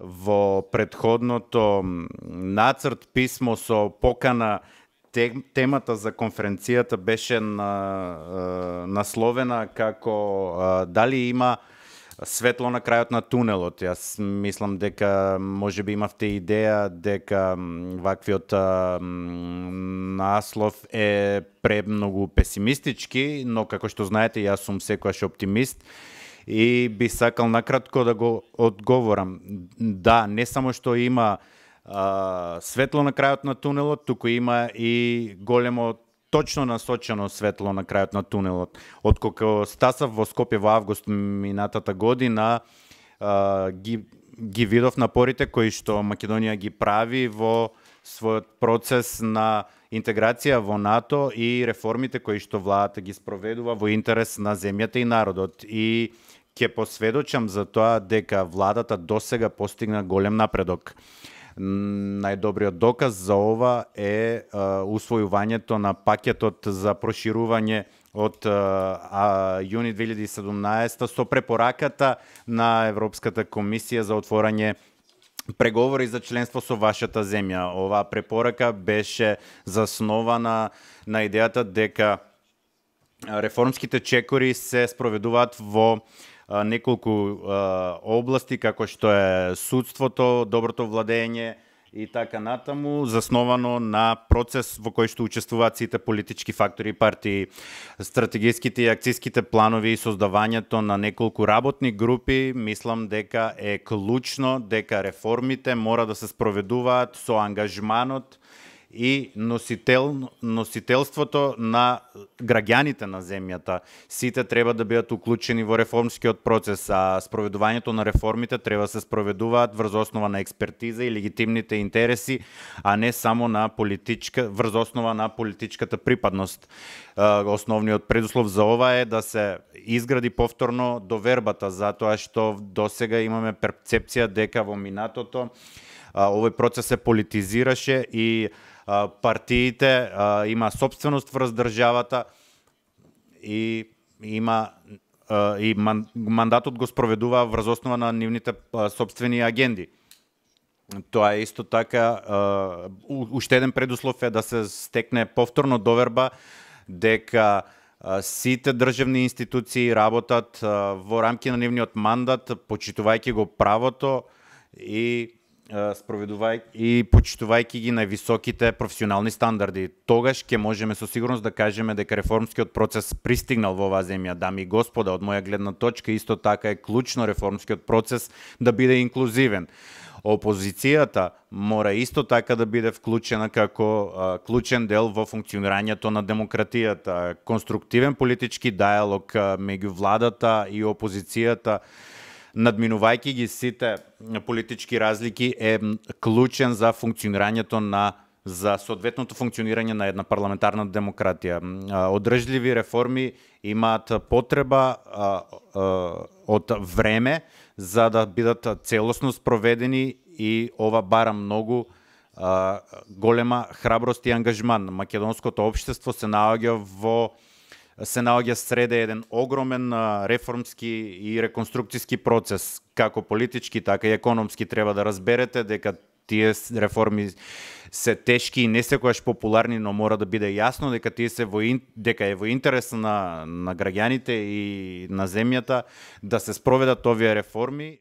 во предходното нацрт писмо со покана. Темата за конференцијата беше насловена како дали има светло на крајот на тунелот. Јас мислам дека можеби имавте идеја дека ваквиот наслов е премногу песимистички, но како што знаете, јас сум секогаш оптимист и би сакал накратко да го одговорам. Да, не само што има светло на крајот на тунелот, туку има и големо точно насочено светло на крајот на тунелот. Откако стасав во Скопје во август минатата година, ги видов напорите кои што Македонија ги прави во својот процес на интеграција во НАТО и реформите кои што владата ги спроведува во интерес на земјата и народот. И ќе посведочам за тоа дека владата досега постигна голем напредок. Најдобриот доказ за ова е усвојувањето на пакетот за проширување од јуни 2017 со препораката на Европската комисија за отворање преговори за членство со вашата земја. Оваа препорака беше заснована на идејата дека реформските чекори се спроведуваат во неколку области, како што е судството, доброто владење и така натаму, засновано на процес во кој што учествуваат сите политички фактори и партии. Стратегиските и акцијските планови и создавањето на неколку работни групи, мислам дека е клучно, дека реформите мора да се спроведуваат со ангажманот и носителството на граѓаните на земјата. Сите треба да бидат уклучени во реформскиот процес, а спроведувањето на реформите треба да се спроведуваат врз основа на експертиза и легитимните интереси, а не само врз основа на политичката припадност. Основниот предуслов за ова е да се изгради повторно довербата, затоа што досега имаме перцепција дека во минатото овој процес се политизираше и партиите има собственост врз државата и мандатот го спроведува врз основа на нивните собствени агенди. Тоа е исто така уште еден предуслов е да се стекне повторно доверба дека сите државни институции работат во рамки на нивниот мандат, почитувајќи го правото и почитувајќи ги највисоките професионални стандарди. Тогаш ќе можеме со сигурност да кажеме дека реформскиот процес пристигнал во оваа земја. Дами и господа, од моја гледна точка исто така е клучно реформскиот процес да биде инклузивен. Опозицијата мора исто така да биде вклучена како клучен дел во функционирањето на демократијата. Конструктивен политички диалог меѓу владата и опозицијата, надминувајќи ги сите политички разлики, е клучен за функционирањето за соодветното функционирање на една парламентарна демократија. Одржливи реформи имаат потреба од време за да бидат целосно спроведени и ова бара многу голема храброст и ангажман. Македонското општество се наоѓа среде еден огромен реформски и реконструкцијски процес, како политички, така и економски. Треба да разберете дека тие реформи се тешки и не секогаш популарни, но мора да биде јасно дека дека е во интерес на граѓаните и на земјата да се спроведат овие реформи.